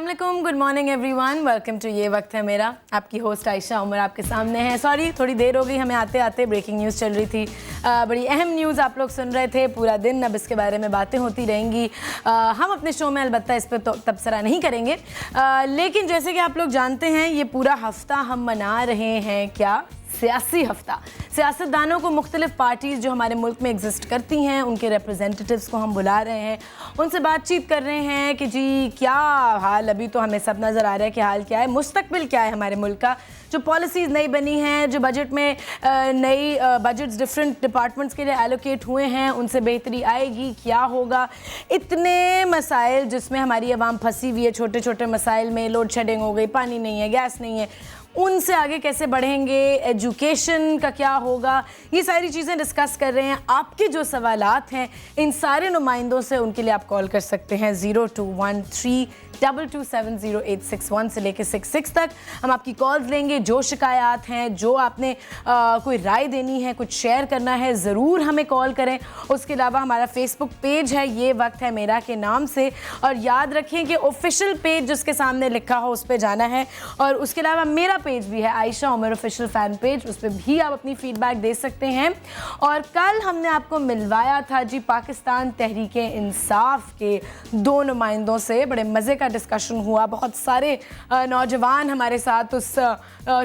अस्सलामुअलैकुम, good morning everyone, welcome to ये वक्त है मेरा। आपकी होस्ट आयशा उमर आपके सामने है। सॉरी थोड़ी देर हो गई हमें आते आते, ब्रेकिंग न्यूज़ चल रही थी, बड़ी अहम न्यूज़ आप लोग सुन रहे थे पूरा दिन। अब इसके बारे में बातें होती रहेंगी। हम अपने शो में अलबत्ता इस पर तो तबसरा नहीं करेंगे, लेकिन जैसे कि आप लोग जानते हैं ये पूरा हफ्ता हम मना रहे हैं क्या, सियासी हफ्ता। सियासतदानों को मुख्तलिफ पार्टीज़ जो हमारे मुल्क में एग्जिस्ट करती हैं उनके रिप्रेजेंटेटिव्स को हम बुला रहे हैं, उनसे बातचीत कर रहे हैं कि जी क्या हाल, अभी तो हमें सब नज़र आ रहा है कि हाल क्या है, मुस्तकबिल क्या है हमारे मुल्क का, जो पॉलिसीज़ नई बनी हैं, जो बजट में नई बजट्स डिफरेंट डिपार्टमेंट्स के लिए एलोकेट हुए हैं उनसे बेहतरी आएगी, क्या होगा। इतने मसाइल जिसमें हमारी आवाम फंसी हुई है, छोटे छोटे मसाइल में, लोड शेडिंग हो गई, पानी नहीं है, गैस नहीं है, उनसे आगे कैसे बढ़ेंगे, एजुकेशन का क्या होगा, ये सारी चीज़ें डिस्कस कर रहे हैं। आपके जो सवालात हैं इन सारे नुमाइंदों से, उनके लिए आप कॉल कर सकते हैं 021322708661 से लेकर 66 तक। हम आपकी कॉल्स लेंगे। जो शिकायत हैं, जो आपने कोई राय देनी है, कुछ शेयर करना है, ज़रूर हमें कॉल करें। उसके अलावा हमारा फेसबुक पेज है ये वक्त है मेरा के नाम से, और याद रखें कि ऑफिशियल पेज जिसके सामने लिखा हो उस पर जाना है। और उसके अलावा मेरा पेज भी है Ayesha Omar official fan page, उस पर भी आप अपनी फ़ीडबैक दे सकते हैं। और कल हमने आपको मिलवाया था जी पाकिस्तान तहरीक-ए-इंसाफ के दो नुमाइंदों से, बड़े मज़े का डिस्कशन हुआ। बहुत सारे नौजवान हमारे साथ उस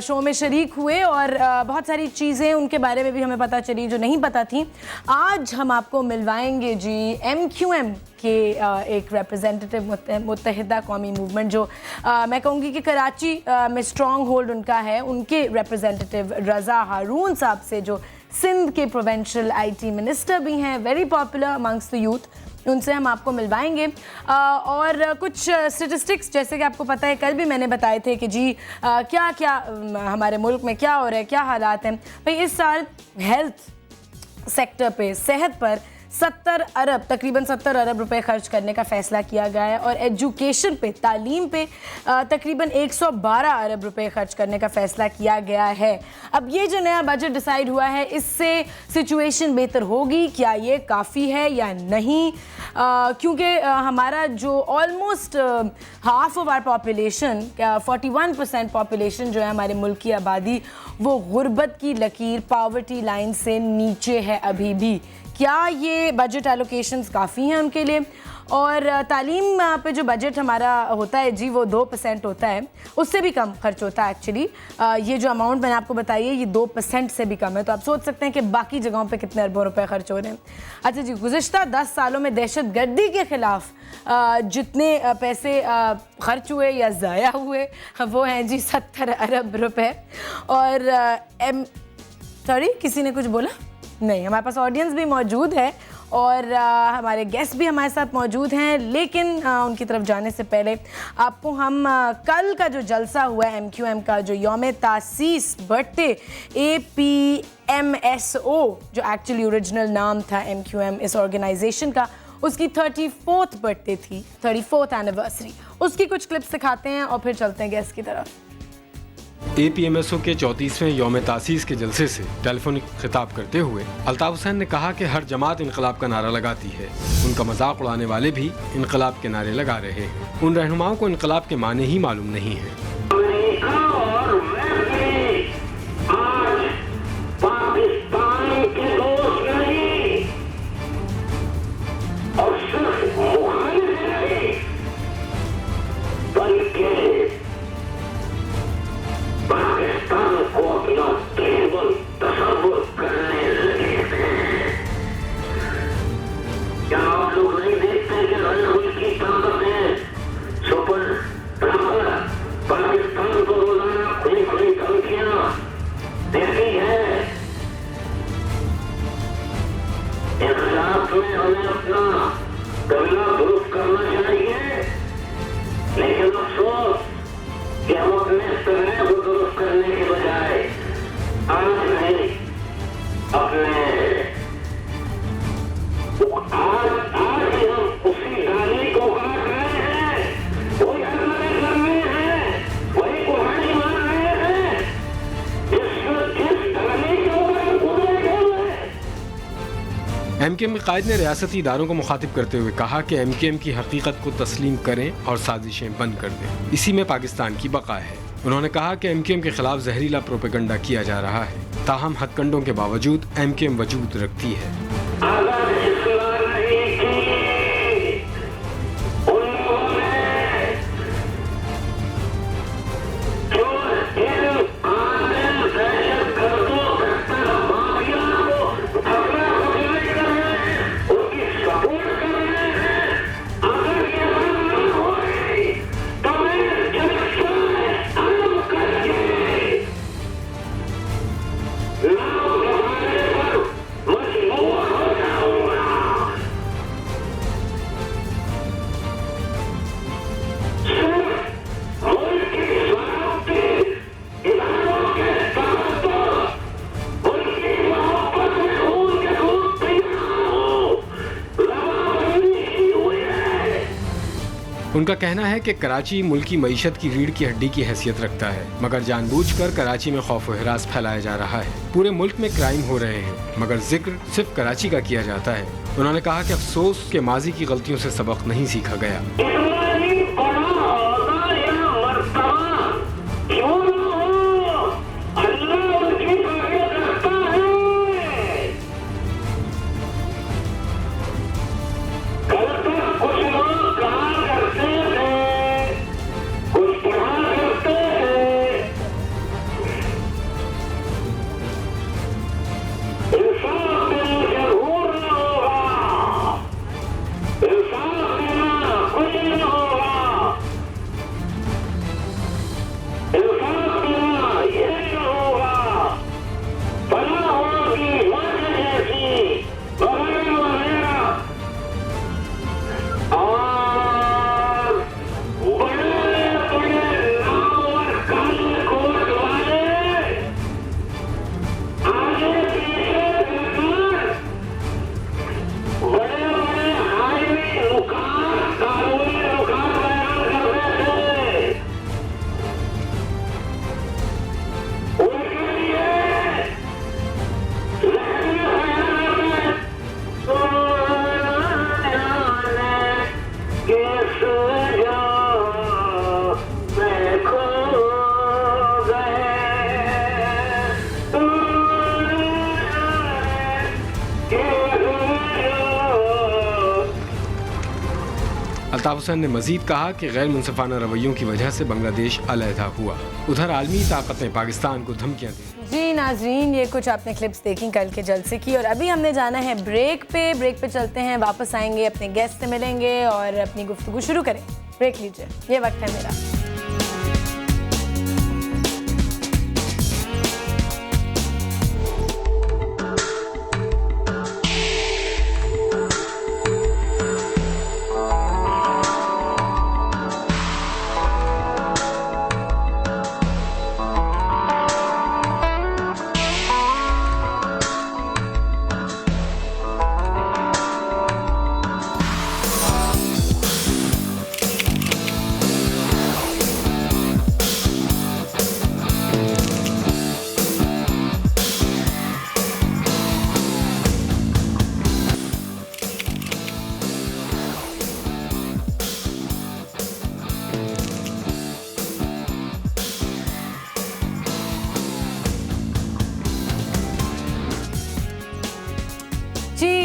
शो में शरीक हुए और बहुत सारी चीज़ें उनके बारे में भी हमें पता चली जो नहीं पता थी। आज हम आपको मिलवाएंगे जी MQM के एक रिप्रेजेंटेटिव, मुत्तहिदा कौमी मूवमेंट जो मैं कहूँगी कि कराची में स्ट्रॉन्ग होल्ड उनका है, उनके रिप्रेजेंटेटिव रज़ा हारून साहब से, जो सिंध के प्रोविंशियल IT मिनिस्टर भी हैं, very popular amongst the youth. उनसे हम आपको मिलवाएंगे। और कुछ स्टेटिस्टिक्स जैसे कि आपको पता है कल भी मैंने बताए थे कि जी क्या क्या हमारे मुल्क में क्या हो रहा है, क्या हालात हैं। भाई इस साल हेल्थ सेक्टर पे, सेहत पर 70 अरब, तकरीबन 70 अरब रुपए खर्च करने का फ़ैसला किया गया है, और एजुकेशन पे, तालीम पे तकरीबन 112 अरब रुपए खर्च करने का फ़ैसला किया गया है। अब ये जो नया बजट डिसाइड हुआ है, इससे सिचुएशन बेहतर होगी क्या, ये काफ़ी है या नहीं, क्योंकि हमारा जो almost half of our population, 41% population जो है हमारे मुल्क की आबादी, वो गुर्बत की लकीर, पावर्टी लाइन से नीचे है अभी भी। क्या ये बजट एलोकेशंस काफ़ी हैं उनके लिए। और तालीम पे जो बजट हमारा होता है जी वो 2% होता है, उससे भी कम खर्च होता है एक्चुअली। ये जो अमाउंट मैंने आपको बताई है ये 2% से भी कम है, तो आप सोच सकते हैं कि बाकी जगहों पे कितने अरबों रुपए खर्च हो रहे हैं। अच्छा जी, गुज़िश्ता 10 सालों में दहशत गर्दी के ख़िलाफ़ जितने पैसे खर्च हुए या ज़ाया हुए वो हैं जी 70 अरब रुपए। और सॉरी, किसी ने कुछ बोला? नहीं, हमारे पास ऑडियंस भी मौजूद है और हमारे गेस्ट भी हमारे साथ मौजूद हैं, लेकिन उनकी तरफ जाने से पहले आपको हम कल का जो जलसा हुआ है MQM का, जो यौम तासीस बर्थडे APMSO जो एक्चुअली ओरिजिनल नाम था MQM इस ऑर्गेनाइजेशन का, उसकी 34th बर्थडे थी, 34th एनिवर्सरी, उसकी कुछ क्लिप्स दिखाते हैं और फिर चलते हैं गेस्ट की तरफ। APMSO के 34वें यौम तासीस के जलसे से टेलीफोनिक खिताब करते हुए अल्ताफ हुसैन ने कहा कि हर जमात इनकलाब का नारा लगाती है, उनका मजाक उड़ाने वाले भी इनकलाब के नारे लगा रहे हैं। उन रहनुमाओं को इनकलाब के माने ही मालूम नहीं है। MKM के कायद ने रियासती इदारों को मुखातिब करते हुए कहा कि MKM की हकीकत को तस्लीम करें और साजिशें बंद कर दें, इसी में पाकिस्तान की बका है। उन्होंने कहा कि MKM के खिलाफ जहरीला प्रोपेगेंडा किया जा रहा है, ताहम हथकंडों के बावजूद MKM वजूद रखती है। उनका कहना है कि कराची मुल्क की मईशत की रीढ़ की हड्डी की हैसियत रखता है, मगर जानबूझकर कराची में खौफ व हिरास फैलाया जा रहा है। पूरे मुल्क में क्राइम हो रहे हैं, मगर जिक्र सिर्फ कराची का किया जाता है। उन्होंने कहा कि अफसोस के माजी की गलतियों से सबक नहीं सीखा गया। अल्ताफ हुसैन ने मजीद कहा कि गैर मुनसिफाना रवैयों की वजह से बांग्लादेश अलहदा हुआ। उधर आलमी ताकतें पाकिस्तान को धमकियां दी। जी नाजरीन, ये कुछ आपने क्लिप्स देखी कल के जलसे की, और अभी हमने जाना है ब्रेक पे चलते हैं, वापस आएंगे, अपने गेस्ट से मिलेंगे और अपनी गुफ्तगू शुरू करें। ब्रेक लीजिए, ये वक्त है मेरा।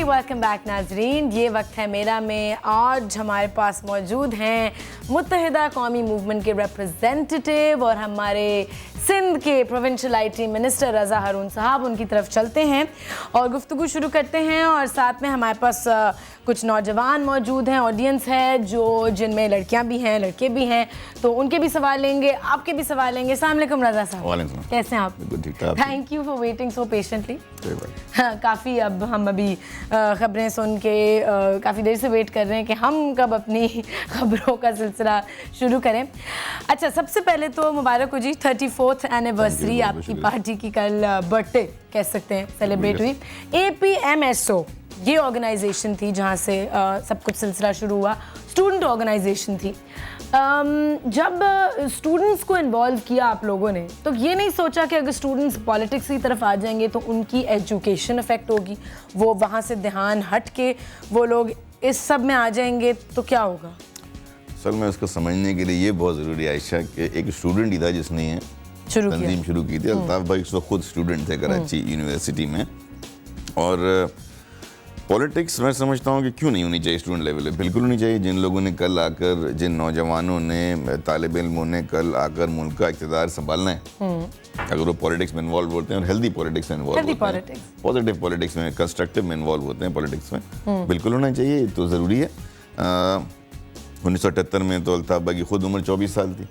वेलकम बैक नाजरीन, ये वक्त है मेरा में। आज हमारे पास मौजूद हैं मुत्तहिदा कौमी मूवमेंट के रिप्रेजेंटेटिव और हमारे सिंध के प्रोविंशियल IT मिनिस्टर रज़ा हारून साहब। उनकी तरफ चलते हैं और गुफ्तगू शुरू करते हैं। और साथ में हमारे पास कुछ नौजवान मौजूद हैं, ऑडियंस है जिनमें लड़कियां भी हैं, लड़के भी हैं, तो उनके भी सवाल लेंगे, आपके भी सवाल लेंगे। अस्सलाम वालेकुम रज़ा साहब, कैसे हैं आप? Thank you for waiting so patiently. हाँ, काफ़ी अब हम अभी ख़बरें सुन के काफ़ी देर से वेट कर रहे हैं कि हम कब अपनी ख़बरों का सिलसिला शुरू करें। अच्छा, सबसे पहले तो मुबारक हो जी, 34th एनिवर्सरी आपकी पार्टी की कल बर्थडे कह सकते हैं सेलिब्रेट हुई। APMSO ये ऑर्गेनाइजेशन थी जहाँ से सब कुछ सिलसिला शुरू हुआ, स्टूडेंट ऑर्गेनाइजेशन थी। जब स्टूडेंट्स को इन्वॉल्व किया आप लोगों ने, तो ये नहीं सोचा कि अगर स्टूडेंट्स पॉलिटिक्स की तरफ आ जाएंगे तो उनकी एजुकेशन अफेक्ट होगी, वो वहाँ से ध्यान हट के वो लोग इस सब में आ जाएंगे तो क्या होगा? सर मैं उसको समझने के लिए ये बहुत ज़रूरी है आयशा कि एक स्टूडेंट ही था जिसने ये तंजीम शुरू की थी। अल्ताफ भाई तो खुद स्टूडेंट थे कराची यूनिवर्सिटी में, और पॉलिटिक्स मैं समझता हूँ कि क्यों नहीं होनी चाहिए स्टूडेंट लेवल पे, बिल्कुल होनी चाहिए। जिन लोगों ने कल आकर, जिन नौजवानों ने, तालिब इल्मों ने कल आकर मुल्क का इक़्तिदार संभालना है, अगर वो पॉलिटिक्स में इन्वॉल्व होते हैं और हेल्दी पॉलिटिक्स में इन्वॉल्व होते हैं, पॉजिटिव पॉलिटिक्स में, कंस्ट्रक्टिव में इन्वॉल्व होते हैं पॉलिटिक्स में, बिल्कुल होना चाहिए, तो ज़रूरी है। 1978 में तो अल्ताफ भाई की खुद उम्र 24 साल थी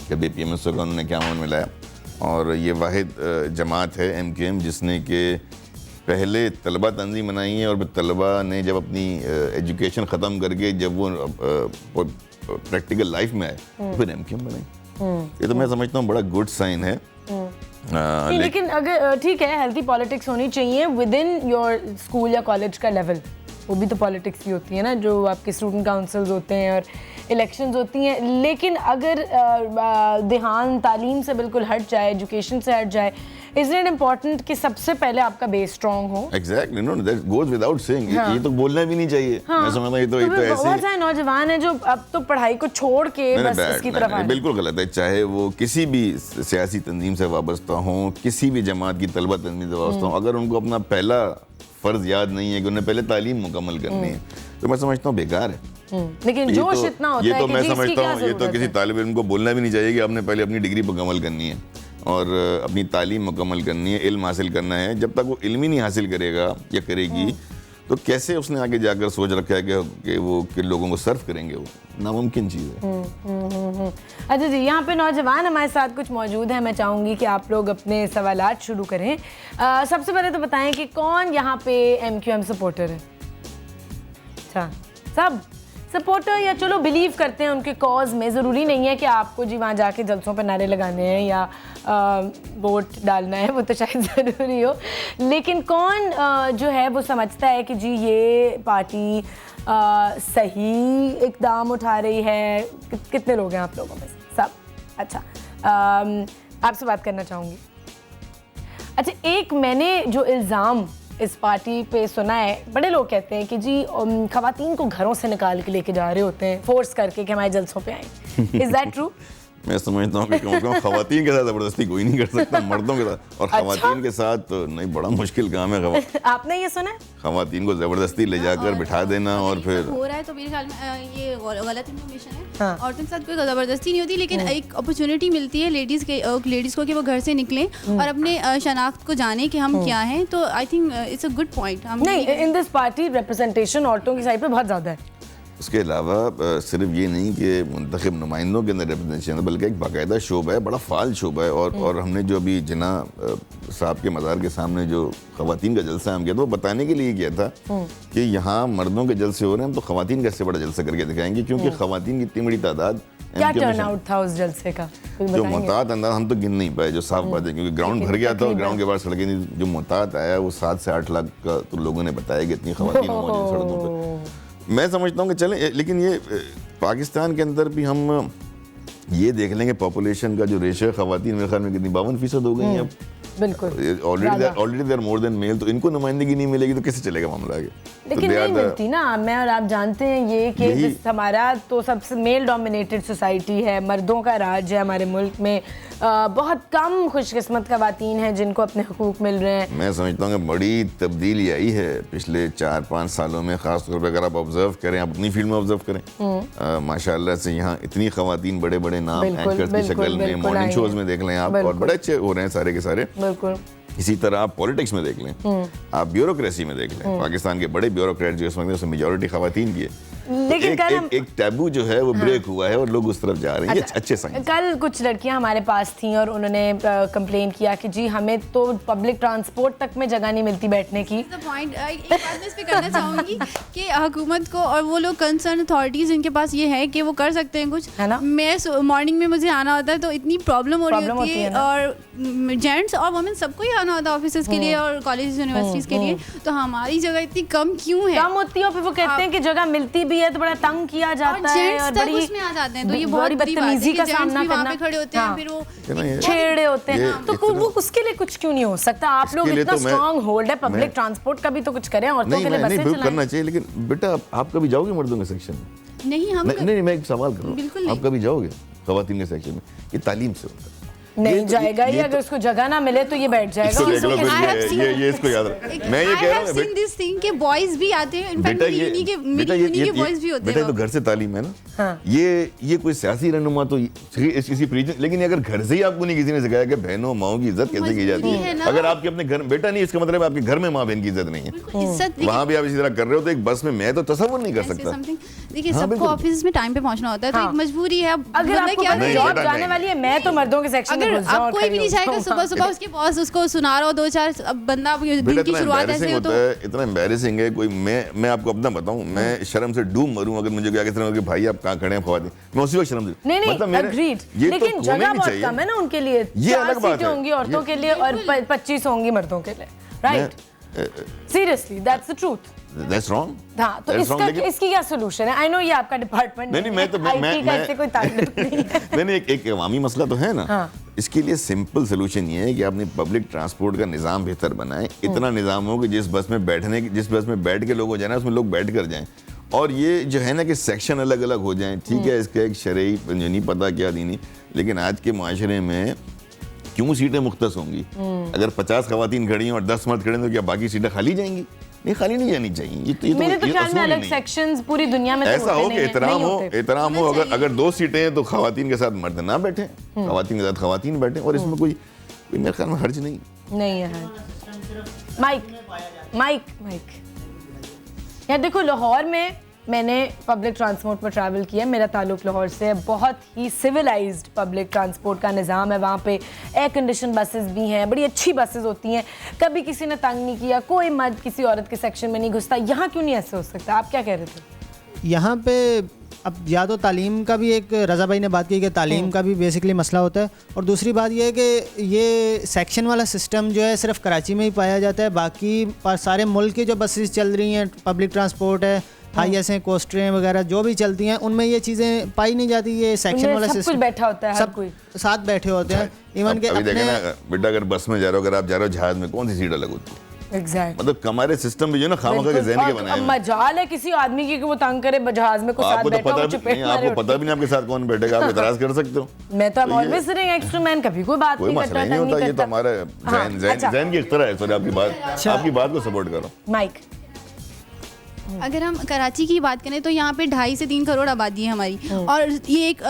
जब APMSO का उन्होंने क़यामत मिलाया, और ये वाहिद जमात है MQM जिसने के पहले तलबा तंजीम बनाई है, और तलबा ने जब अपनी एजुकेशन ख़त्म करके जब वो प्रैक्टिकल लाइफ में आए तो फिर MQM बनाई। ये तो मैं समझता हूँ बड़ा गुड साइन है। लेकिन अगर ठीक है, हेल्थी पॉलिटिक्स होनी चाहिए विद इन योर स्कूल या कॉलेज का लेवल, वो भी तो पॉलिटिक्स ही होती है ना, जो आपके स्टूडेंट काउंसिल्स होते हैं और इलेक्शंस होती हैं। लेकिन अगर ध्यान तालीम से बिल्कुल हट जाए, एजुकेशन से हट जाए, इज इट इम्पोर्टेंट कि सबसे पहले आपका बेस स्ट्रॉन्ग हो? Exactly, know that goes without saying. ये तो बोलना भी नहीं चाहिए। मैं समझता हूं ये तो ऐसे बहुत सारे नौजवान हैं जो अब तो पढ़ाई को छोड़ के बस इसकी तरफ आ रहे हैं। बिल्कुल गलत है। चाहे वो किसी भी सियासी तंजीम से वाबस्ता हो, किसी भी जमात की तलबा तंजीम से वाबस्ता हो, अगर उनको अपना पहला फर्ज याद नहीं है कि उन्हें पहले तालीम मुकम्मल करनी है, तो मैं समझता हूँ बेकार है। लेकिन जोश इतना होता है ये तो मैं समझता हूँ ये तो किसी तालिब इल्म को बोलना भी नहीं चाहिए कि आपने पहले अपनी डिग्री मुकम्मल करनी है और अपनी तालीम मुकम्मल करनी है, इल्म हासिल करना है। जब तक वो इल्म ही नहीं हासिल करेगा या करेगी तो कैसे उसने आगे जाकर सोच रखा है कि वो किन लोगों को सर्व करेंगे, वो नामुमकिन चीज़ है। अच्छा जी, यहाँ पे नौजवान हमारे साथ कुछ मौजूद हैं, मैं चाहूँगी कि आप लोग अपने सवालात शुरू करें। सबसे पहले तो बताएं कि कौन यहाँ पे MQM सपोर्टर है? अच्छा, सब सपोर्टर या चलो बिलीव करते हैं उनके कॉज में। ज़रूरी नहीं है कि आपको जी वहाँ जाके जलसों पर नारे लगाने हैं या वोट डालना है, वो तो शायद ज़रूरी हो। लेकिन कौन जो है वो समझता है कि जी ये पार्टी सही इक़दाम उठा रही है? कितने लोग हैं आप लोगों में? सब? अच्छा, आपसे बात करना चाहूँगी। अच्छा, एक मैंने जो इल्ज़ाम इस पार्टी पे सुना है, बड़े लोग कहते हैं कि जी ख़वातीन को घरों से निकाल के लेके जा रहे होते हैं फोर्स करके कि हमारे जलसों पे आए। Is that true? मैं समझता हूँ कि कम से कम ख़वातीन के साथ ज़बरदस्ती कोई नहीं कर सकता, मर्दों के साथ। और ख़वातीन के साथ तो नहीं, बड़ा मुश्किल काम है। आपने ये सुना है? ख़वातीन को ज़बरदस्ती ले जाकर बिठा देना और फिर हो रहा है, तो मेरे ख्याल में ये गलत इन्फॉर्मेशन है। औरतों के साथ कोई ज़बरदस्ती नहीं होती, लेकिन एक अपॉर्चुनिटी मिलती है लेडीज़ को कि वो घर से निकलें और अपने शनाख्त को जाने कि हम क्या हैं। तो I think it's a good point. नहीं, इन दिस पार्टी रिप्रेजेंटेशन औरतों की साइड पे बहुत ज़्यादा है। उसके अलावा सिर्फ ये नहीं कि मुंतखब नुमाइंदों के अंदर रिप्रेजेंटेशन, बल्कि एक बाकायदा शोबा है, बड़ा फाल शोबा है। और हमने जो अभी जिना साहब के मज़ार के सामने जो ख़वातीन का जलसा हम किया था, वो बताने के लिए किया था कि यहाँ मर्दों के जलसे हो रहे हैं तो ख़वातीन कैसे बड़ा जलसा करके दिखाएंगे, क्योंकि ख़वातीन की इतनी बड़ी तादाद। क्या टर्नआउट था उस जलसे का? जो मोहतात अंदाज हम तो गिन नहीं पाए, जो साफ बात है, क्योंकि ग्राउंड भर गया था और ग्राउंड के बाद सड़कें नहीं। जो मोहतात आया वो 7 से 8 लाख का तो लोगों ने बताया कि इतनी ख़वातीन मौजूद सड़कों पर। मैं समझता हूँ कि चलें, लेकिन ये पाकिस्तान के अंदर भी हम ये देख लेंगे पॉपुलेशन का जो रेशो है ख़वातीन, मेरे ख्याल में कितनी 52% हो गई हैं अब। बिल्कुल, already there more than male. तो इनको नुमाइंदगी नहीं मिलेगी तो कैसे चलेगा मामला आगे? लेकिन नहीं मिलती ना। मैं और आप जानते हैं ये कि हमारा तो सबसे मेल डोमिनेटेड सोसाइटी है, मर्दों का राज है हमारे मुल्क में। बहुत कम खुशकिस्मत ख़वातीन हैं जिनको अपने हुकूक मिल रहे हैं। मैं समझता हूँ कि बड़ी तब्दीली आई है पिछले 4-5 सालों में, ख़ास तौर पर अगर आप ऑब्जर्व करें, आप अपनी फील्ड में ऑब्जर्व करें, माशाल्लाह से यहाँ इतनी ख़वातीन बड़े बड़े नाम एंकर्स की शक्ल में मॉर्निंग शोज़ में देख लें आप, और बड़े अच्छे हो रहे हैं सारे के सारे। बिल्कुल। इसी तरह आप पॉलिटिक्स में देख लें, आप ब्यूरोक्रेसी में देख लें, पाकिस्तान के बड़े ब्यूरोक्रेट जो इसमें उसमें मेजॉरिटी ख़वातीन की है। लेकिन एक टैबू जो है वो ब्रेक हुआ है और लोग उस तरफ जा रहे हैं। अच्छा, अच्छे साइन। कल कुछ लड़कियां हमारे पास थीं और उन्होंने कंप्लेन किया कि जी हमें तो पब्लिक ट्रांसपोर्ट तक में जगह नहीं मिलती बैठने की। एक बात मैं इस पे करना चाहूँगी कि हुकूमत को और वो लोग कंसर्न अथॉरिटीज़ जिनके पास ये है कि वो कर सकते हैं कुछ, है ना। मैं मॉर्निंग में मुझे आना होता है तो इतनी प्रॉब्लम हो रही होती है, और जेंट्स और वुमेन सबको ही आना होता है ऑफिस के लिए और कॉलेज यूनिवर्सिटीज़ के लिए। तो हमारी जगह इतनी कम क्यों है? कम होती है, फिर वो कहते हैं कि जगह मिलती भी है तो बड़ा तंग किया जाता है और बड़ी उसमें आ जाते हैं, तो ये बहुत बदतमीजी का सामना करना, खड़े होते हैं, फिर वो छेड़े होते हैं, तो वो उसके लिए कुछ क्यों नहीं हो सकता? आप लोग इतना स्ट्रॉन्ग होल्ड है, पब्लिक ट्रांसपोर्ट का भी तो कुछ करें, औरतों के लिए बसें चलाएं। करना चाहिए, लेकिन बेटा आप कभी जाओगे मर्दों के सेक्शन में? नहीं, मैं एक सवाल कर रहा हूँ, आप कभी जाओगे खवातीन के सेक्शन में? ये तालीम से होता है। नहीं जाएगा ही, अगर उसको जगह ना मिले तो ये बैठ जाएगा। ये इसको याद रख। मैं ये कह रहा हूँ दिस थिंग के बॉयज भी आते हैं, इनफैक्ट यूनी के बॉयज भी होते हैं। बेटा तो घर से तालीम है ना। ये कोई सियासी रहनुमा तो इसी प्रीजन, लेकिन अगर घर से ही आपको नहीं किसी ने सिखाया कि बहनों माओ की इज्जत कैसे की जाती है, अगर आपके अपने घर बेटा नहीं, इसका मतलब आपके घर में माँ बहन की इज्जत नहीं है, वहाँ भी आप इसी तरह कर रहे हो, तो एक बस में मैं तो तसव्वुर नहीं कर सकता। देखिए सबको ऑफिस में टाइम पे पहुंचना होता है, तो एक मजबूरी है। अगर आपको जॉब जाने वाली है, मैं तो मर्दों के सेक्शन में घुस जाऊं, कोई भी नहीं चाहेगा सुबह उसके बॉस उसको सुना रहा हो 2-4 बंदा दिन की शुरुआत ऐसे हो तो इतना एम्बैरेसिंग है। कोई मैं आपको अपना बताऊं, मैं शर्म से डूब मरूं अगर मुझे क्या कहते हैं कि भाई आप कहाँ खड़े हैं खवातीन, मैं उसी वक्त शर्म से नहीं एग्रीड, लेकिन जगह बहुत कम है ना उनके लिए। ये अलग बात होंगी औरतों के लिए और 25 होंगी मर्दों के लिए, right? Seriously that's the truth. That's wrong. हाँ, तो इसकी क्या सॉल्यूशन है? I know ये आपका डिपार्टमेंट नहीं, मैं कोई ताल्लुक नहीं है। नहीं, एक अवामी मसला तो है ना। हाँ। इसके लिए सिंपल सोल्यूशन ये है कि आपने पब्लिक ट्रांसपोर्ट का निज़ाम बेहतर बनाए, इतना निज़ाम हो कि जिस बस में बैठ के लोग हो जाए ना, उसमें लोग बैठ कर जाएं, और ये जो है ना कि सेक्शन अलग अलग हो जाएं। ठीक है, इसका एक शरई नहीं पता क्या दीनी, लेकिन आज के माशरे में क्यों सीटें मुख्तस होंगी? अगर 50 खवातीन खड़ी हैं और 10 मर्द खड़े हैं, तो क्या बाकी सीटें खाली जाएंगी? नहीं, खाली नहीं जानी चाहिए। मेरे तो ख्याल में अलग सेक्शंस पूरी दुनिया में ऐसा हो कि एहतराम हो। अगर 2 सीटें हैं तो खवातीन के साथ मर्द ना बैठे, खवातीन के साथ खवातीन बैठे, और इसमें कोई मेरे ख्याल में हर्ज नहीं है। माइक यार देखो, लाहौर में मैंने पब्लिक ट्रांसपोर्ट में ट्रैवल किया, मेरा ताल्लुक लाहौर से है। बहुत ही सिविलाइज्ड पब्लिक ट्रांसपोर्ट का निज़ाम है वहाँ पे। एयर कंडीशन बसेस भी हैं, बड़ी अच्छी बसेस होती हैं, कभी किसी ने तंग नहीं किया, कोई मर्द किसी औरत के सेक्शन में नहीं घुसता। यहाँ क्यों नहीं ऐसे हो सकता? आप क्या कह रहे थे? यहाँ पे अब या तो तालीम का भी, एक रज़ा भाई ने बात की कि तालीम का भी बेसिकली मसला होता है, और दूसरी बात ये है कि ये सेक्शन वाला सिस्टम जो है सिर्फ कराची में ही पाया जाता है। बाकी सारे मुल्क की जो बसेस चल रही हैं, पब्लिक ट्रांसपोर्ट है, हाईएस हैं, कोस्टरें वगैरह जो भी चलती हैं, उनमें ये चीज़ें पाई नहीं जाती। ये सेक्शन वाला सिस्टम बैठा होता है, सब कोई साथ बैठे होते हैं। इवन के अपने बेटा अगर बस में जा रहे हो, अगर आप जा रहे हो जहाज में, कौन सी सीट अलग होती है? Exactly. मतलब हमारे सिस्टम भी जो ना खामखा के ज़हन के बनाए हैं। मजाल है किसी आदमी की कि वो तंग करे जहाज में, को साथ बैठा हो, चुप बैठा। आपको पता भी नहीं आपके साथ कौन बैठेगा, आप इतराज कर सकते हो। मैं तो always sitting next to man, कभी कोई बात नहीं करता, नहीं होता। ये तो हमारा ज़हन की इख्तिरा है। सॉरी, आपकी बात को सपोर्ट कर रहा हूँ। माइक, अगर हम कराची की बात करें तो यहाँ पे 2.5 से 3 करोड़ आबादी है हमारी, और ये एक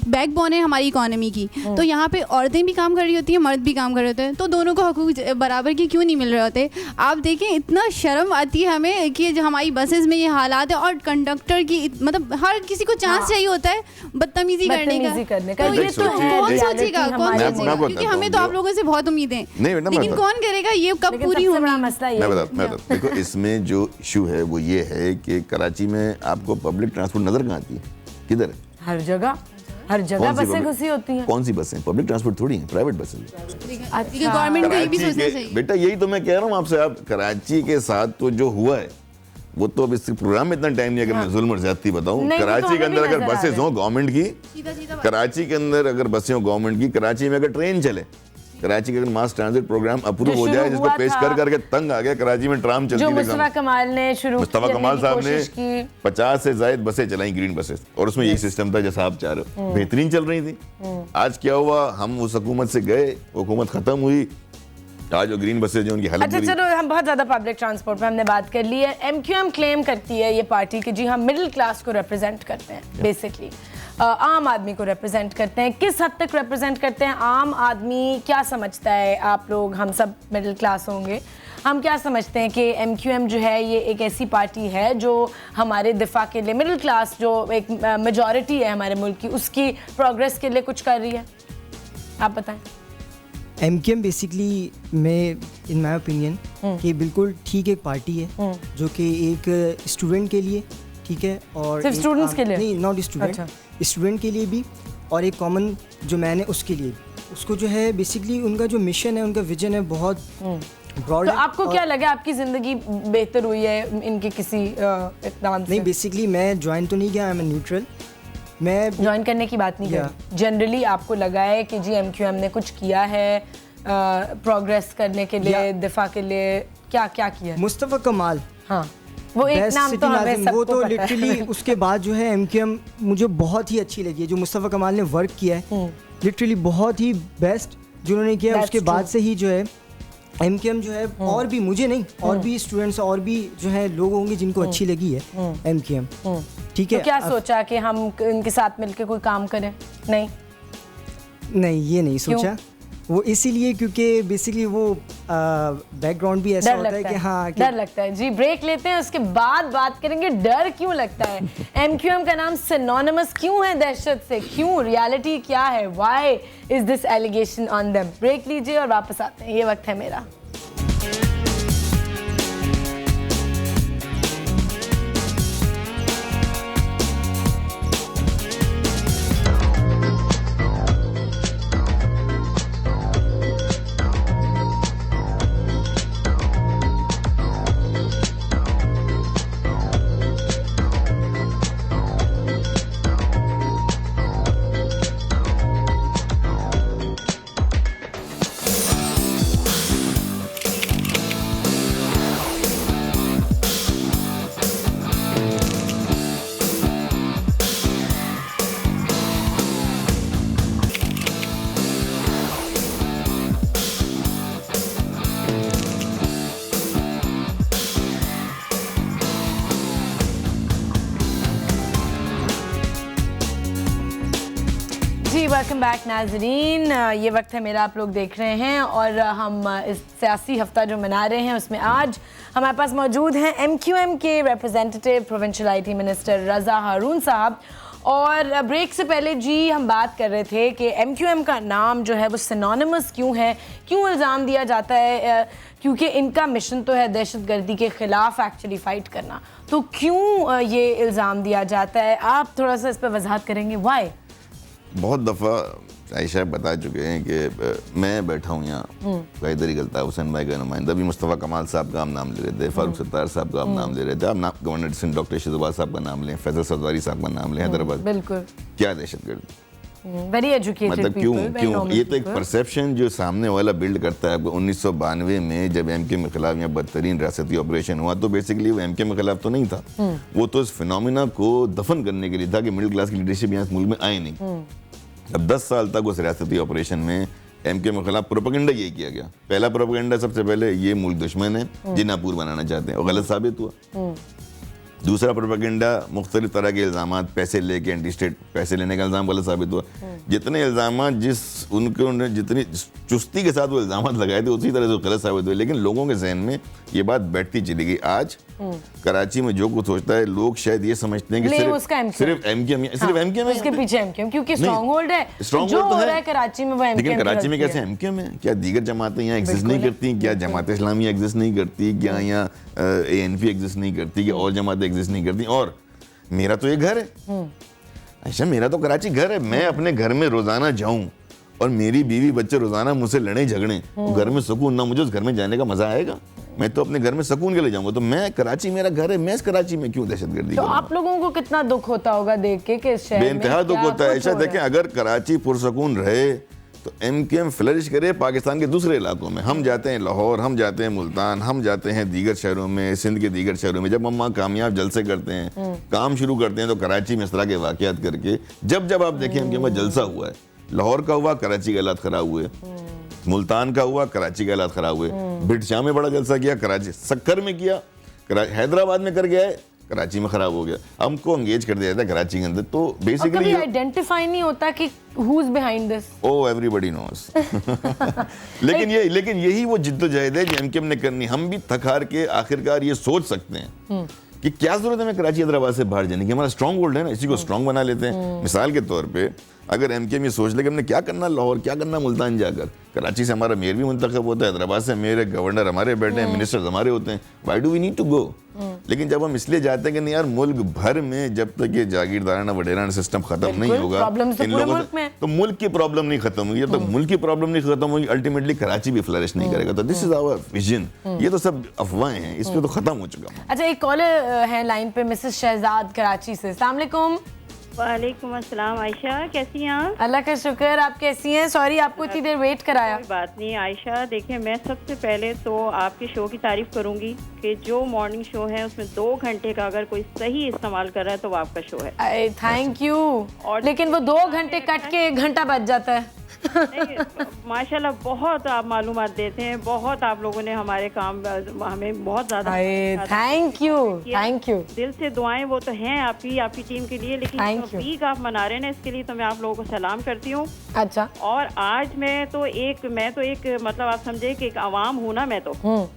बैकबोन है हमारी इकोनॉमी की। तो यहाँ पे औरतें भी काम कर रही होती हैं, मर्द भी काम कर रहे होते हैं, तो दोनों को हकूक बराबर की क्यों नहीं मिल रहे होते? आप देखें, इतना शर्म आती है हमें कि जो हमारी बसेस में ये हालात है, और कंडक्टर की मतलब हर किसी को चांस चाहिए होता है बदतमीजी करने का। तो ये तो कौन सोचेगा? क्योंकि हमें तो आप लोगों से बहुत उम्मीदें, लेकिन कौन करेगा? ये कब पूरी होगी? मसला देखो, इसमें जो इशू है वो ये है कि कराची में आपको पब्लिक ट्रांसपोर्ट नजर कहाँ आती है? किधर है? हर जगह बसें घुसी होती हैं। कौन सी बसें? पब्लिक ट्रांसपोर्ट थोड़ी है, प्राइवेट बसें। गवर्नमेंट को ये भी सोचना चाहिए। बेटा यही तो मैं कह रहा हूँ आपसे। आप कराची के साथ तो जो हुआ है वो तो अब इस प्रोग्राम में इतना टाइम नहीं। अगर मैं जुल्म और ज्यादती बताऊँ, कराची के अंदर अगर बसें हों गवर्नमेंट की, कराची के अंदर अगर बसें हों गवर्नमेंट की, कराची में अगर ट्रेन चले, कराची का मास ट्रांजिट प्रोग्राम अप्रूव हो जाए, जिसको पेश कर करके तंग आ गया, कराची में ट्राम चलती है। मुस्तफा कमाल साहब ने 50 से ज्यादा बसें चलाई, ग्रीन बसेस, और उसमें यही सिस्टम था जैसा आप चाह रहे हो, बेहतरीन चल रही थी। आज क्या हुआ? हम उस हुकूमत से गए, हुकूमत खत्म हुई, आज जो ग्रीन बसेज जो उनकी हालत। अच्छा चलो, हम बहुत ज्यादा पब्लिक ट्रांसपोर्ट पे हमने बात कर ली है। MQM क्लेम करती है ये पार्टी कि जी हम मिडिल क्लास को रिप्रेजेंट करते हैं, बेसिकली आम आदमी को रिप्रेजेंट करते हैं। किस हद तक रिप्रेजेंट करते हैं? आम आदमी क्या समझता है? आप लोग, हम सब मिडिल क्लास होंगे, हम क्या समझते हैं कि MQM जो है ये एक ऐसी पार्टी है जो हमारे दिफा के लिए, मिडिल क्लास जो एक मेजॉरिटी है हमारे मुल्क की, उसकी प्रोग्रेस के लिए कुछ कर रही है? आप बताएं। MQM बेसिकली मैं इन माय ओपिनियन कि बिल्कुल ठीक एक पार्टी है जो कि एक स्टूडेंट के लिए ठीक है, और सिर्फ स्टूडेंट्स के लिए नहीं, नॉट स्टूडेंट, स्टूडेंट के लिए भी, और एक कॉमन जो मैन है उसके लिए। उसको जो है बेसिकली उनका जो मिशन है, उनका विजन है, बहुत तो आपको क्या लगा, आपकी ज़िंदगी बेहतर हुई है इनके किसी इक़दाम से? नहीं, बेसिकली मैं ज्वाइन तो नहीं किया, आई एम न्यूट्रल। मैं ज्वाइन करने की बात नहीं करी, जनरली आपको लगा है कि जी MQM ने कुछ किया है प्रोग्रेस करने के लिए, दिफा के लिए, क्या क्या किया? मुस्तफ़ा कमाल, हाँ वो एक नाम तो हमें सबको वो तो पता लिटरली है। उसके बाद जो है MQM मुझे बहुत ही अच्छी लगी है, जो मुस्तफ़ा कमाल ने वर्क किया है लिटरली बहुत ही बेस्ट जो उन्होंने किया है। उसके बाद से ही जो है MQM जो है और भी मुझे नहीं और भी स्टूडेंट्स और भी जो है लोग होंगे जिनको अच्छी लगी है MQM। ठीक है, तो क्या सोचा कि हम इनके साथ मिलकर कोई काम करें? नहीं ये नहीं सोचा, वो इसीलिए क्योंकि बेसिकली वो बैकग्राउंड भी ऐसा होता है कि हाँ डर लगता है। जी ब्रेक लेते हैं, उसके बाद बात करेंगे डर क्यों लगता है, MQM का नाम सिनोनिमस क्यों है दहशत से, क्यों, रियलिटी क्या है, why is this allegation on them. Break लीजिए और वापस आते हैं, ये वक्त है मेरा। वेलकम बैक नाजरीन, ये वक्त है मेरा, आप लोग देख रहे हैं और हम इस सियासी हफ्ता जो मना रहे हैं उसमें आज हमारे पास मौजूद हैं MQM के रिप्रेजेंटेटिव प्रोविंशियल IT मिनिस्टर रज़ा हारून साहब। और ब्रेक से पहले जी हम बात कर रहे थे कि MQM का नाम जो है वो सिनोनिमस क्यों है, क्यों इल्ज़ाम दिया जाता है, क्योंकि इनका मिशन तो है दहशतगर्दी के ख़िलाफ़ एक्चुअली फ़ाइट करना, तो क्यों ये इल्ज़ाम दिया जाता है? आप थोड़ा सा इस पर वजाहत करेंगे, वाई? बहुत दफ़ा आयशा बता चुके हैं कि मैं बैठा हूँ यहाँ कायदरी अल्ताफ़ हुसैन भाई का नुमाइंदा, भी मुस्तफ़ा कमाल साहब का हम नाम ले रहे थे, फारूक सत्तार साहब का हम नाम ले रहे थे, आप गवर्नर सिंध डॉक्टर शहबाज साहब का नाम लें, फैसल सतवारी साहब का नाम लें, हैदराबाद। बिल्कुल, क्या दहशतगर्दी, वेरी एजुकेटेड, मतलब क्यों ये तो एक परसेप्शन जो सामने वाला बिल्ड करता है। 1992 में जब MQM के खिलाफ यहाँ बदतरीन रियासती ऑपरेशन हुआ तो बेसिकली वो MQM के खिलाफ तो नहीं था, वो तो इस फिनोमिना को दफन करने के लिए था कि मिडिल क्लास की लीडरशिप यहाँ इस मुल्क में आए नहीं। अब 10 साल तक उस रियासती ऑपरेशन में MQM के खिलाफ प्रोपेगेंडा यही किया गया। पहला प्रोपेगेंडा सबसे पहले ये मुल्क दुश्मन है, जिन्नापुर बनाना चाहते हैं, और गलत साबित हुआ। दूसरा प्रोपेगेंडा मुख्तलिफ तरह के इल्ज़ाम, पैसे लेके एंटी स्टेट पैसे लेने का इल्ज़ाम गलत साबित हुआ। जितने इल्ज़ाम उन्होंने जितनी चुस्ती के साथ वो इल्ज़ाम लगाए थे उसी तरह से गलत साबित हुए, लेकिन लोगों के जहन में ये बात बैठती चली गई। आज कराची में जो कुछ सोचता है लोग शायद ये समझते हैं कि सिर्फ MQM उसके पीछे MQM क्योंकि स्ट्रॉन्ग होल्ड है, जो हो रहा है कराची में वो MQM। लेकिन कराची में कैसे MQM है? क्या दीगर जमातें यहाँ एग्जिस्ट नहीं करती? क्या जमात इस्लामिया एग्जिस्ट नहीं करती? क्या यहाँ ANP एग्जिस्ट नहीं करती? क्या और जमातें एग्जिस्ट नहीं करती? और मेरा तो ये घर है अच्छा, मेरा तो कराची घर है, मैं अपने घर में रोजाना जाऊं और मेरी बीवी बच्चे रोजाना मुझसे लड़े झगड़े, घर में सुकून ना, मुझे उस घर में जाने का मजा आएगा? मैं तो अपने घर में सुकून के लिए जाऊंगा। तो मैं कराची मेरा घर है, मैं इस कराची में क्यों दहशतगर्दी तो आप लोगों को कितना दुख होता होगा देख के कि शहर में बेइंतहा दुख होता है। ऐसा देखें, अगर कराची पुरसकून रहे तो MQM फ्लरिश करे पाकिस्तान के दूसरे इलाकों में। हम जाते हैं लाहौर, हम जाते हैं मुल्तान, हम जाते हैं दीगर शहरों में, सिंध के दीगर शहरों में, जब हम वहाँ कामयाब जलसे करते हैं, काम शुरू करते हैं, तो कराची में इस तरह के वाक़यात करके जब आप देखें MQM का जलसा हुआ है, लाहौर का हुआ, कराची के हालात ख़राब हुए, मुल्तान का हुआ, कराची के हालात ख़राब हुए, भिटशाह में बड़ा जलसा किया, कराची सक्कर में किया, हैदराबाद में कर गया है, कराची में खराब हो गया, हमको एंगेज कर दिया था कराची के अंदर। तो बेसिकली आइडेंटिफाई नहीं होता कि who is behind this, oh everybody knows. लेकिन यही वो जिद्दोजहद है जो MQM ने करनी। हम भी थक हार के आखिरकार ये सोच सकते हैं कि क्या जरूरत है हमें कराची हैदराबाद से बाहर जाने की, हमारा स्ट्रॉन्ग होल्ड है ना, इसी को स्ट्रॉन्ग बना लेते हैं। मिसाल के तौर पे अगर MKM ये सोच ले कि हमने क्या करना लाहौर, क्या करना मुल्तान जाकर, कराची से हमारा मेयर भी मुंतखब होता है, हैदराबाद से मेयर, गवर्नर हमारे बैठे हैं, मिनिस्टर्स हमारे होते हैं, why do we need to go. लेकिन जब हम इसलिए जाते हैं कि नहीं यार मुल्क भर में जब तक ये जागीरदाराना वडेराना सिस्टम खत्म नहीं होगा इन लोगों से, तो मुल्क की प्रॉब्लम नहीं खत्म होगी। जब तक मुल्क की प्रॉब्लम नहीं खत्म होगी अल्टीमेटली कराची भी फ्लरिश नहीं करेगा। तो दिस इज आवर विजन। ये तो सब अफवाहें हैं, इस पे तो खत्म हो चुका है। अच्छा, एक कॉलर है लाइन पे, मिसेस शहजाद कराची से। अस्सलाम वालेकुम। वालेकुम अस्सलाम। आयशा कैसी हैं आप? अल्लाह का शुक्र, आप कैसी हैं? सॉरी आपको इतनी देर वेट कराया। कोई बात नहीं आयशा, देखिए मैं सबसे पहले तो आपके शो की तारीफ करूंगी कि जो मॉर्निंग शो है उसमें 2 घंटे का अगर कोई सही इस्तेमाल कर रहा है तो वो आपका शो है। Thank you. लेकिन वो 2 घंटे कट के 1 घंटा बच जाता है। नहीं, माशाल्लाह बहुत आप मालूमात देते हैं, बहुत आप लोगों ने हमारे काम हमें बहुत ज़्यादा। Thank you. दिल से दुआएं वो तो हैं आपकी टीम के लिए, लेकिन वीक आप मना रहे हैं ना, इसके लिए तो मैं आप लोगों को सलाम करती हूँ। अच्छा। और आज मैं तो एक मतलब आप समझे कि एक आवाम हूँ ना मैं तो,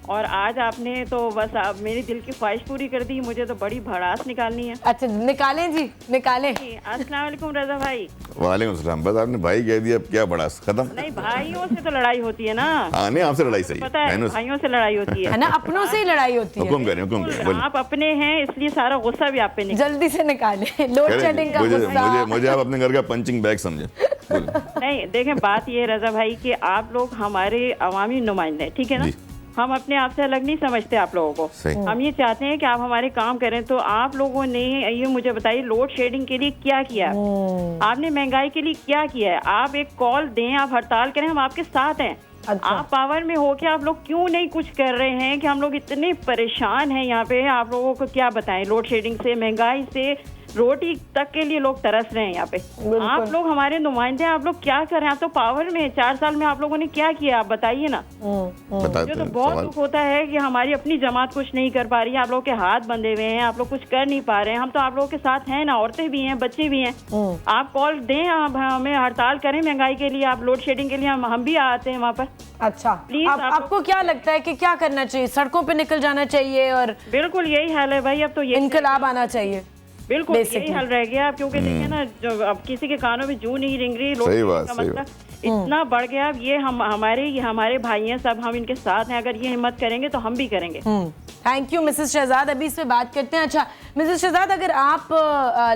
और आज आपने तो बस आप मेरी दिल की ख्वाहिश पूरी कर दी। मुझे तो बड़ी भड़ास निकालनी है। अच्छा, निकालें जी, निकालें। अस्सलाम वालेकुम रजा भाई। वालेकुम सलाम। बस आपने भाई कह दिया, अब क्या बड़ा खत्म। नहीं, भाइयों से तो लड़ाई होती है ना। हाँ, नहीं आपसे लड़ाई सही पता है, भाइयों से लड़ाई होती है ना, अपनों से ही लड़ाई होती है। हुक्म करें। आप अपने हैं इसलिए सारा गुस्सा भी आप पे नहीं। जल्दी से निकाले लोड शेडिंग का गुस्सा। मुझे आप अपने घर का पंचिंग बैग समझे। नहीं देखें, बात ये रजा भाई कि आप लोग हमारे अवामी नुमाइंदे, ठीक है ना, हम अपने आप से अलग नहीं समझते आप लोगों को। हम ये चाहते हैं कि आप हमारे काम करें। तो आप लोगों ने ये मुझे बताइए, लोड शेडिंग के लिए क्या किया, आपने महंगाई के लिए क्या किया है? आप एक कॉल दें, आप हड़ताल करें, हम आपके साथ हैं। अच्छा। आप पावर में होके आप लोग क्यों नहीं कुछ कर रहे हैं कि हम लोग इतने परेशान हैं यहाँ पे। आप लोगों को क्या बताएं, लोड शेडिंग से, महंगाई से, रोटी तक के लिए लोग तरस रहे हैं यहाँ पे। आप लोग हमारे नुमाइंदे, आप लोग क्या कर रहे हैं? आप तो पावर में 4 साल में आप लोगों ने क्या किया, आप बताइए ना। मुझे तो बहुत दुख होता है कि हमारी अपनी जमात कुछ नहीं कर पा रही है। आप लोग के हाथ बंधे हुए हैं, आप लोग कुछ कर नहीं पा रहे हैं। हम तो आप लोगों के साथ हैं ना, औरतें भी हैं, बच्चे भी हैं। आप कॉल दें, आप हमें हड़ताल करें महंगाई के लिए, आप लोड शेडिंग के लिए, हम भी आते हैं वहाँ पर। अच्छा, प्लीज आपको क्या लगता है कि क्या करना चाहिए? सड़कों पे निकल जाना चाहिए? और बिल्कुल यही हाल है भाई, अब तो ये इनकलाब आना चाहिए। बिल्कुल यही हाल रह गया। अब क्योंकि देखिए ना, जो अब किसी के कानों में जू नहीं रिंग रही, लोग का मसला इतना बढ़ गया। अब ये हमारे भाई हैं सब, हम इनके साथ हैं। अगर ये हिम्मत करेंगे तो हम भी करेंगे। Thank you Mrs Shahzad. अभी इस पे बात करते हैं। अच्छा मिसेस शहजाद, अगर आप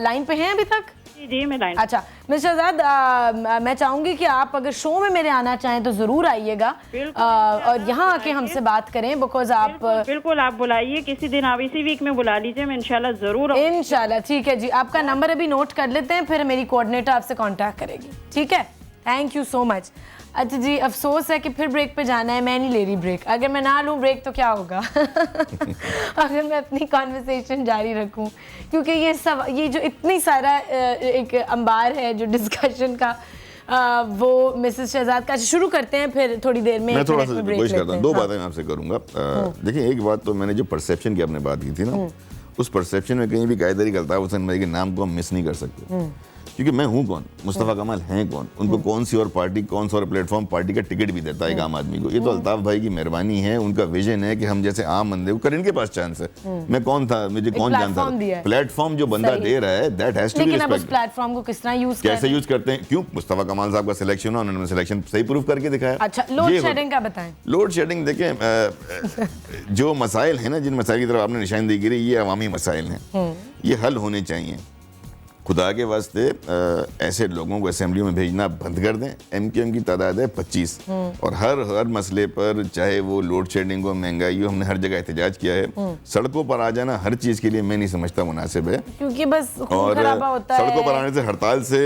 लाइन पे हैं अभी तक? जी मैं लाइन। अच्छा मिसेस शहजाद, मैं चाहूंगी कि आप अगर शो में मेरे आना चाहें तो जरूर आइएगा और यहाँ आके हमसे बात करें, बिकॉज आप बिल्कुल आप बुलाइए किसी दिन, आप इसी वीक में बुला लीजिए, मैं इंशाल्लाह जरूर। इंशाल्लाह, ठीक है जी। आपका नंबर अभी नोट कर लेते हैं, फिर मेरी कोऑर्डिनेटर आपसे कांटेक्ट करेगी, ठीक है? Thank you so much. अच्छा जी, अफसोस है कि फिर ब्रेक पे जाना है। मैं नहीं ले रही ब्रेक। अगर मैं ना लूँ ब्रेक तो क्या होगा अगर मैं अपनी कॉन्वर्सेशन जारी रखूँ, क्योंकि ये जो इतनी सारा एक अंबार है जो डिस्कशन का, वो मिसेस शहजाद का शुरू करते हैं, फिर थोड़ी देर में मैं थोड़ा सा कोशिश करता हूँ। 2 बातें मैं आपसे करूँगा। देखिए, एक बात तो मैंने जो परसेप्शन की आपने बात की थी ना, उस परसेप्शन में कहीं भी कायदरी का अल्ताफ हुसैन भाई के नाम को हम मिस नहीं कर सकते। क्योंकि मैं हूँ कौन, मुस्तफ़ा कमाल हैं कौन, उनको कौन सी और पार्टी, कौन सा और प्लेटफॉर्म पार्टी का टिकट भी देता है एक आम आदमी को। ये तो अल्ताफ भाई की मेहरबानी है, उनका विजन है कि हम जैसे आम बंदे को करें। इनके पास चांस है, मैं कौन था, मुझे कौन जानता था। प्लेटफॉर्म जो बंदा दे रहा है, that has to be respected. उस प्लेटफॉर्म को किस तरह यूज कैसे यूज करते हैं? क्यों मुस्तफ़ा कमाल साहब का सिलेक्शन हुआ, उन्होंने सिलेक्शन सही प्रूव करके दिखाया। अच्छा, लोड शेडिंग का बताएं। लोड शेडिंग देखें, जो मसाइल है ना, जिन मसाइल की तरफ आपने निशानदेही की, ये अवामी मसाइल हैं, ये हल होने चाहिए। खुदा के वास्ते ऐसे लोगों को असेंबली में भेजना बंद कर दें। MKM की तादाद है 25 और हर मसले पर, चाहे वो लोड शेडिंग हो, महंगाई हो, हमने हर जगह एहतजाज किया है। सड़कों पर आ जाना हर चीज़ के लिए मैं नहीं समझता मुनासिब है, क्योंकि बस और सड़कों पर आने से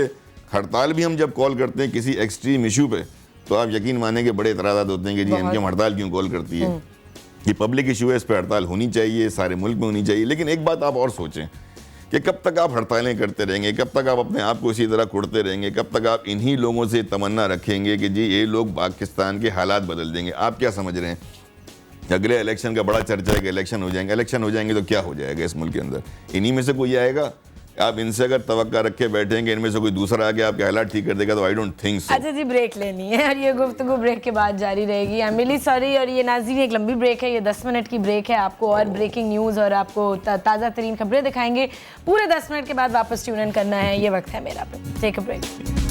हड़ताल भी हम जब कॉल करते हैं किसी एक्सट्रीम इशू पे, तो आप यकीन माने कि बड़े इतराज़ात होते हैं कि जी MKM हड़ताल क्यों कॉल करती है। ये पब्लिक इशू है, इस पर हड़ताल होनी चाहिए, सारे मुल्क में होनी चाहिए। लेकिन एक बात आप और सोचें कि कब तक आप हड़तालें करते रहेंगे, कब तक आप अपने आप को इसी तरह कुड़ते रहेंगे, कब तक आप इन्हीं लोगों से तमन्ना रखेंगे कि जी ये लोग पाकिस्तान के हालात बदल देंगे। आप क्या समझ रहे हैं? अगले इलेक्शन का बड़ा चर्चा है कि इलेक्शन हो जाएंगे तो क्या हो जाएगा इस मुल्क के अंदर? इन्हीं में से कोई आएगा? आप इनसे अगर तवक्का रख के बैठेंगे इनमें से कोई दूसरा आके आपके हालात ठीक कर देगा, तो आई डोंट थिंक सो। अच्छा जी, ब्रेक लेनी है और ये गुफ्तगू ब्रेक के बाद जारी रहेगी। I am really sorry. और ये नाज़रीन, एक लंबी ब्रेक है, ये 10 मिनट की ब्रेक है। आपको और ब्रेकिंग न्यूज़ और आपको ताज़ा तरीन खबरें दिखाएंगे। पूरे 10 मिनट के बाद वापस ट्यून इन करना है। ये वक्त है मेरा पे। Take a break.